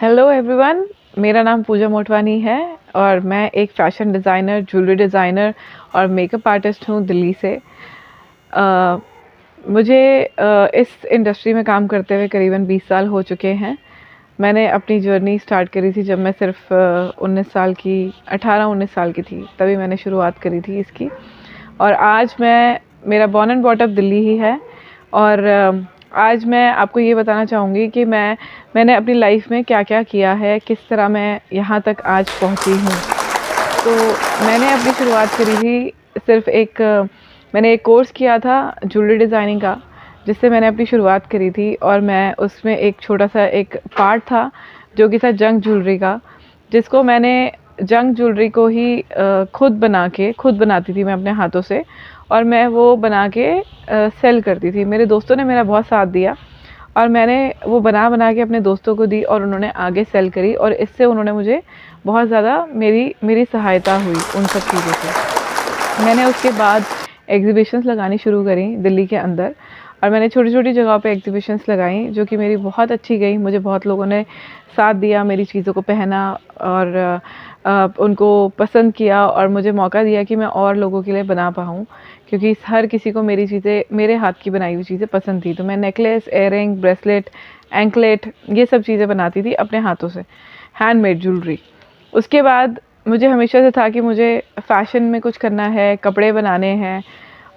Hello everyone, मेरा नाम पूजा मोटवानी है और मैं एक फ़ैशन डिज़ाइनर, ज्वेलरी डिज़ाइनर और मेकअप आर्टिस्ट हूँ दिल्ली से। मुझे इस इंडस्ट्री में काम करते हुए करीबन 20 साल हो चुके हैं। मैंने अपनी जर्नी स्टार्ट करी थी जब मैं सिर्फ 19 साल की 18-19 साल की थी, तभी मैंने शुरुआत करी थी इसकी। और आज मेरा born and brought up Delhi ही है। और आज मैं आपको ये बताना चाहूँगी कि मैंने अपनी लाइफ में क्या-क्या किया है, किस तरह मैं यहाँ तक आज पहुँची हूँ। तो मैंने अपनी शुरुआत करी थी मैंने एक कोर्स किया था ज्वेलरी डिज़ाइनिंग का, जिससे मैंने अपनी शुरुआत करी थी। और मैं उसमें एक छोटा-सा एक पार्ट था जो कि था जंग ज्वेलरी का, जिसको मैंने जंग ज्वेलरी को ही खुद बनाती थी मैं अपने हाथों से, और मैं वो बना के सेल करती थी। मेरे दोस्तों ने मेरा बहुत साथ दिया और मैंने वो बना के अपने दोस्तों को दी और उन्होंने आगे सेल करी, और इससे उन्होंने मुझे बहुत ज़्यादा मेरी सहायता हुई उन सब चीज़ों से। मैंने उसके बाद एग्ज़िबिशन्स लगानी शुरू करी दिल्ली के अंदर, और मैंने छोटी-छोटी जगहों पे एग्ज़िबिशन्स लगाई जो कि मेरी बहुत अच्छी गई। मुझे बहुत लोगों ने साथ दिया, मेरी चीज़ों को पहना और उनको पसंद किया और मुझे मौका दिया कि मैं और लोगों के लिए बना पाऊँ, क्योंकि हर किसी को मेरी चीज़ें, मेरे हाथ की बनाई हुई चीज़ें पसंद थी। तो मैं नेकलेस, इयररिंग, ब्रेसलेट, एंकलेट, ये सब चीज़ें बनाती थी अपने हाथों से, हैंडमेड ज्वेलरी। उसके बाद मुझे हमेशा से था कि मुझे फ़ैशन में कुछ करना है, कपड़े बनाने हैं,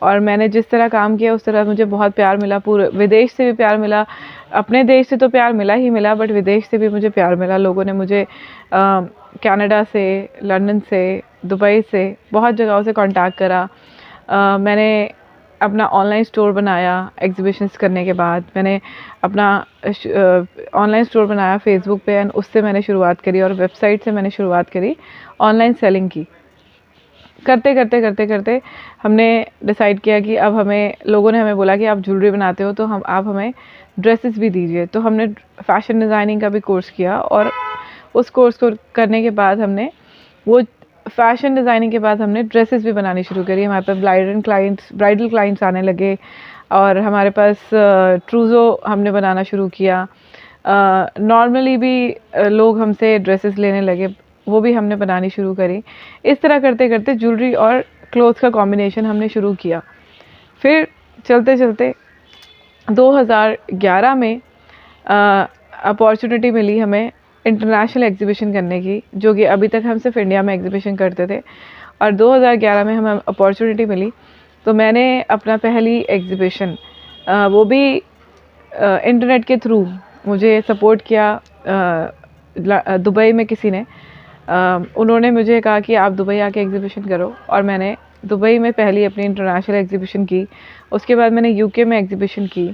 और मैंने जिस तरह काम किया उस तरह मुझे बहुत प्यार मिला। पूरे विदेश से भी प्यार मिला, अपने देश से तो प्यार मिला ही मिला, बट विदेश से भी मुझे प्यार मिला। लोगों ने मुझे कनाडा से, लंदन से, दुबई से, बहुत जगहों से कांटेक्ट करा। मैंने अपना ऑनलाइन स्टोर बनाया। एग्ज़िबिशन्स करने के बाद मैंने अपना ऑनलाइन स्टोर बनाया फ़ेसबुक पे, एंड उससे मैंने शुरुआत करी, और वेबसाइट से मैंने शुरुआत करी ऑनलाइन सेलिंग की। करते हमने डिसाइड किया कि अब लोगों ने हमें बोला कि आप ज्वेलरी बनाते हो तो आप हमें ड्रेसेस भी दीजिए। तो हमने फ़ैशन डिज़ाइनिंग का भी कोर्स किया, और उस कोर्स को करने के बाद वो फ़ैशन डिज़ाइनिंग के बाद हमने ड्रेसेस भी बनानी शुरू करी। हमारे पास ब्राइडल क्लाइंट्स आने लगे, और हमारे पास ट्रूज़ो हमने बनाना शुरू किया। नॉर्मली भी लोग हमसे ड्रेसेस लेने लगे, वो भी हमने बनानी शुरू करी। इस तरह करते ज्वेलरी और क्लोथ्स का कॉम्बिनेशन हमने शुरू किया। फिर चलते 2011 में अपॉर्चुनिटी मिली हमें इंटरनेशनल एग्ज़िबिशन करने की, जो कि अभी तक हम सिर्फ इंडिया में एग्ज़िबिशन करते थे, और 2011 में हमें अपॉर्चुनिटी मिली। तो मैंने अपना पहली एग्ज़िबिशन, वो भी इंटरनेट के थ्रू मुझे सपोर्ट किया। दुबई में किसी ने उन्होंने मुझे कहा कि आप दुबई आके एग्ज़िबिशन करो, और मैंने दुबई में पहली अपनी इंटरनेशनल एग्ज़िबिशन की। उसके बाद मैंने यूके में एग्ज़िबिशन की,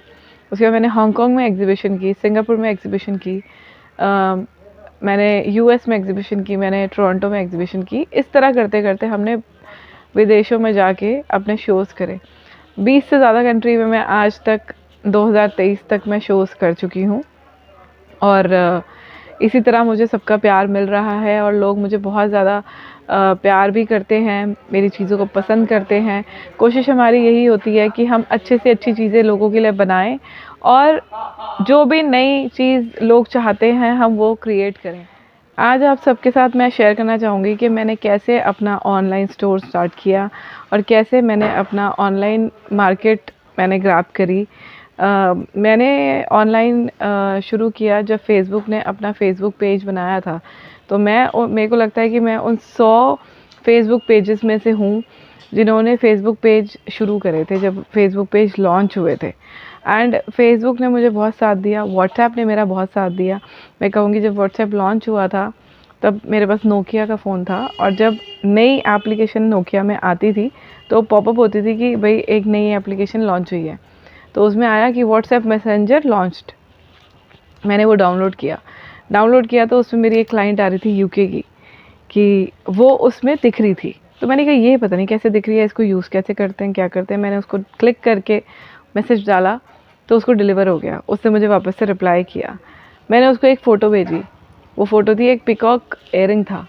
उसके बाद मैंने हांगकांग में एग्ज़िबिशन की, सिंगापुर में एग्ज़िबिशन की, मैंने यूएस में एग्ज़िबिशन की, मैंने टोरंटो में एग्ज़िबिशन की। इस तरह करते हमने विदेशों में जाके अपने शोज़ करे। 20 से ज़्यादा कंट्री में मैं आज तक 2023 तक मैं शोज़ कर चुकी हूँ, और इसी तरह मुझे सबका प्यार मिल रहा है, और लोग मुझे बहुत ज़्यादा प्यार भी करते हैं, मेरी चीज़ों को पसंद करते हैं। कोशिश हमारी यही होती है कि हम अच्छे से अच्छी चीज़ें लोगों के लिए बनाएं, और जो भी नई चीज़ लोग चाहते हैं हम वो क्रिएट करें। आज आप सबके साथ मैं शेयर करना चाहूँगी कि मैंने कैसे अपना ऑनलाइन स्टोर स्टार्ट किया, और कैसे मैंने अपना ऑनलाइन मार्केट ग्रैब करी। मैंने ऑनलाइन शुरू किया जब फ़ेसबुक ने अपना फ़ेसबुक पेज बनाया था। तो मेरे को लगता है कि मैं उन 100 फ़ेसबुक पेजेस में से हूँ जिन्होंने फ़ेसबुक पेज शुरू करे थे जब फ़ेसबुक पेज लॉन्च हुए थे। एंड फ़ेसबुक ने मुझे बहुत साथ दिया, व्हाट्सएप ने मेरा बहुत साथ दिया। मैं कहूँगी जब व्हाट्सएप लॉन्च हुआ था तब मेरे पास नोकिया का फ़ोन था, और जब नई एप्लीकेशन नोकिया में आती थी तो पॉपअप होती थी कि भाई एक नई एप्लीकेशन लॉन्च हुई है। तो उसमें आया कि व्हाट्सएप मैसेंजर लॉन्च्ड। मैंने वो डाउनलोड किया तो उसमें मेरी एक क्लाइंट आ रही थी यूके की, कि वो उसमें दिख रही थी। तो मैंने कहा ये पता नहीं कैसे दिख रही है, इसको यूज़ कैसे करते हैं, क्या करते हैं। मैंने उसको क्लिक करके मैसेज डाला तो उसको डिलीवर हो गया। उसने मुझे वापस से रिप्लाई किया। मैंने उसको एक फ़ोटो भेजी, वो फ़ोटो थी एक पिकॉक इयररिंग था।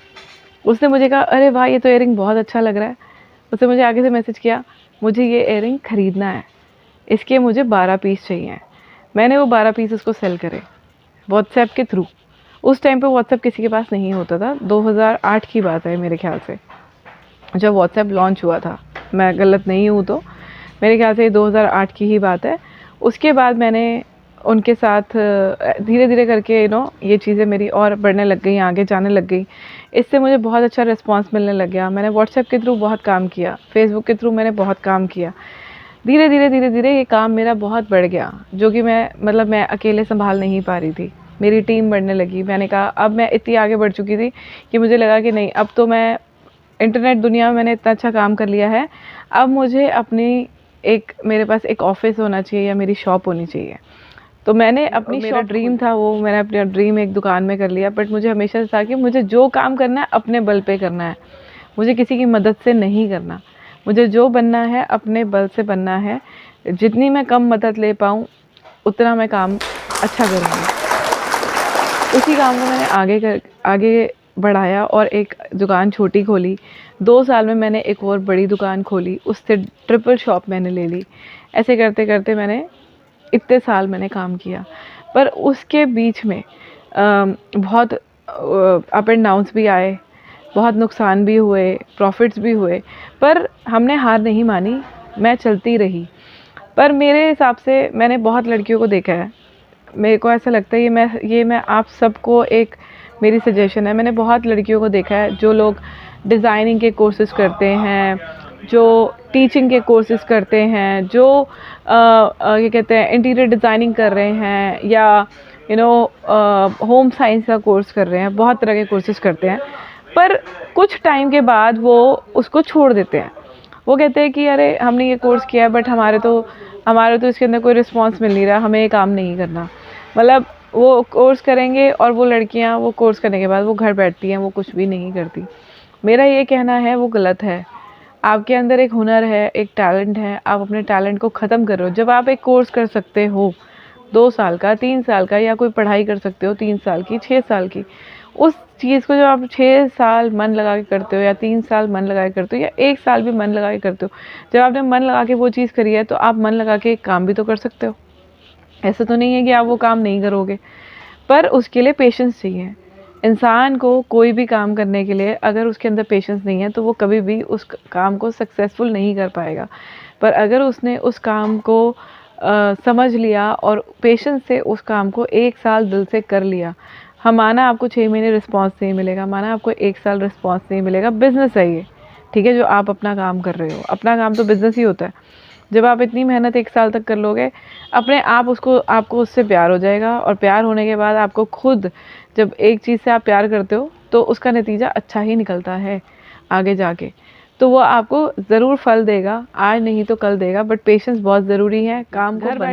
उसने मुझे कहा अरे वाह ये तो इयररिंग बहुत अच्छा लग रहा है। उसने मुझे आगे से मैसेज किया, मुझे ये इयररिंग ख़रीदना है, इसके मुझे 12 पीस चाहिए। मैंने वो 12 पीस उसको सेल करे व्हाट्सएप के थ्रू। उस टाइम पे व्हाट्सएप किसी के पास नहीं होता था। 2008 की बात है मेरे ख्याल से, जब व्हाट्सएप लॉन्च हुआ था, मैं गलत नहीं हूँ तो मेरे ख्याल से 2008 की ही बात है। उसके बाद मैंने उनके साथ धीरे धीरे करके ये चीज़ें मेरी और बढ़ने लग गई, आगे जाने लग गई। इससे मुझे बहुत अच्छा रिस्पांस मिलने लग गया। मैंने व्हाट्सएप के थ्रू बहुत काम किया, फेसबुक के थ्रू मैंने बहुत काम किया। धीरे धीरे ये काम मेरा बहुत बढ़ गया, जो कि मैं अकेले संभाल नहीं पा रही थी। मेरी टीम बढ़ने लगी। मैंने कहा अब मैं इतनी आगे बढ़ चुकी थी कि मुझे लगा कि नहीं, अब तो मैं इंटरनेट दुनिया में मैंने इतना अच्छा काम कर लिया है, अब मुझे मेरे पास एक ऑफिस होना चाहिए या मेरी शॉप होनी चाहिए। तो मैंने अपनी मेरा ड्रीम था वो, मैंने अपना ड्रीम एक दुकान में कर लिया। बट मुझे हमेशा से था कि मुझे जो काम करना है अपने बल पे करना है, मुझे किसी की मदद से नहीं करना। मुझे जो बनना है अपने बल से बनना है। जितनी मैं कम मदद ले पाऊँ उतना मैं काम अच्छा करूँगी। उसी काम को मैंने आगे बढ़ाया और एक दुकान छोटी खोली। 2 साल में मैंने एक और बड़ी दुकान खोली, उससे ट्रिपल शॉप मैंने ले ली। ऐसे करते करते मैंने इतने साल मैंने काम किया। पर उसके बीच में बहुत अप एंड डाउन्स भी आए, बहुत नुकसान भी हुए, प्रॉफिट्स भी हुए, पर हमने हार नहीं मानी, मैं चलती रही। पर मेरे हिसाब से मैंने बहुत लड़कियों को देखा है, मेरे को ऐसा लगता है, ये मैं आप सबको एक मेरी सजेशन है। मैंने बहुत लड़कियों को देखा है जो लोग डिज़ाइनिंग के कोर्सेज़ करते हैं, जो टीचिंग के कोर्सेज़ करते हैं, जो ये कहते हैं इंटीरियर डिज़ाइनिंग कर रहे हैं, या होम साइंस का कोर्स कर रहे हैं, बहुत तरह के कोर्सेज़ करते हैं। पर कुछ टाइम के बाद वो उसको छोड़ देते हैं। वो कहते हैं कि अरे हमने ये कोर्स किया है, बट हमारे तो इसके अंदर कोई रिस्पॉन्स मिल नहीं रहा, हमें ये काम नहीं करना। मतलब वो कोर्स करेंगे और वो लड़कियां वो कोर्स करने के बाद वो घर बैठती हैं, वो कुछ भी नहीं करती। मेरा ये कहना है वो गलत है। आपके अंदर एक हुनर है, एक टैलेंट है, आप अपने टैलेंट को ख़त्म करो। जब आप एक कोर्स कर सकते हो 2 साल का, 3 साल का, या कोई पढ़ाई कर सकते हो 3 साल की, 6 साल की, उस चीज़ को जब आप 6 साल मन लगा के करते हो, या 3 साल मन लगा के करते हो, या 1 साल भी मन लगा के करते हो, जब आपने मन लगा के वो चीज़ करी है तो आप मन लगा के एक काम भी तो कर सकते हो। ऐसा तो नहीं है कि आप वो काम नहीं करोगे, पर उसके लिए पेशेंस चाहिए। इंसान को कोई भी काम करने के लिए अगर उसके अंदर पेशेंस नहीं है तो वो कभी भी उस काम को सक्सेसफुल नहीं कर पाएगा। पर अगर उसने उस काम को समझ लिया और पेशेंस से उस काम को 1 साल दिल से कर लिया, हम माना आपको 6 महीने रिस्पांस नहीं मिलेगा, माना आपको 1 साल रिस्पांस नहीं मिलेगा, बिज़नेस है ये, ठीक है, जो आप अपना काम कर रहे हो, अपना काम तो बिज़नेस ही होता है। जब आप इतनी मेहनत 1 साल तक कर लोगे, अपने आप आपको उससे प्यार हो जाएगा, और प्यार होने के बाद आपको खुद, जब एक चीज़ से आप प्यार करते हो तो उसका नतीजा अच्छा ही निकलता है आगे जाके। तो वो आपको ज़रूर फल देगा, आज नहीं तो कल देगा, बट पेशेंस बहुत ज़रूरी है। काम को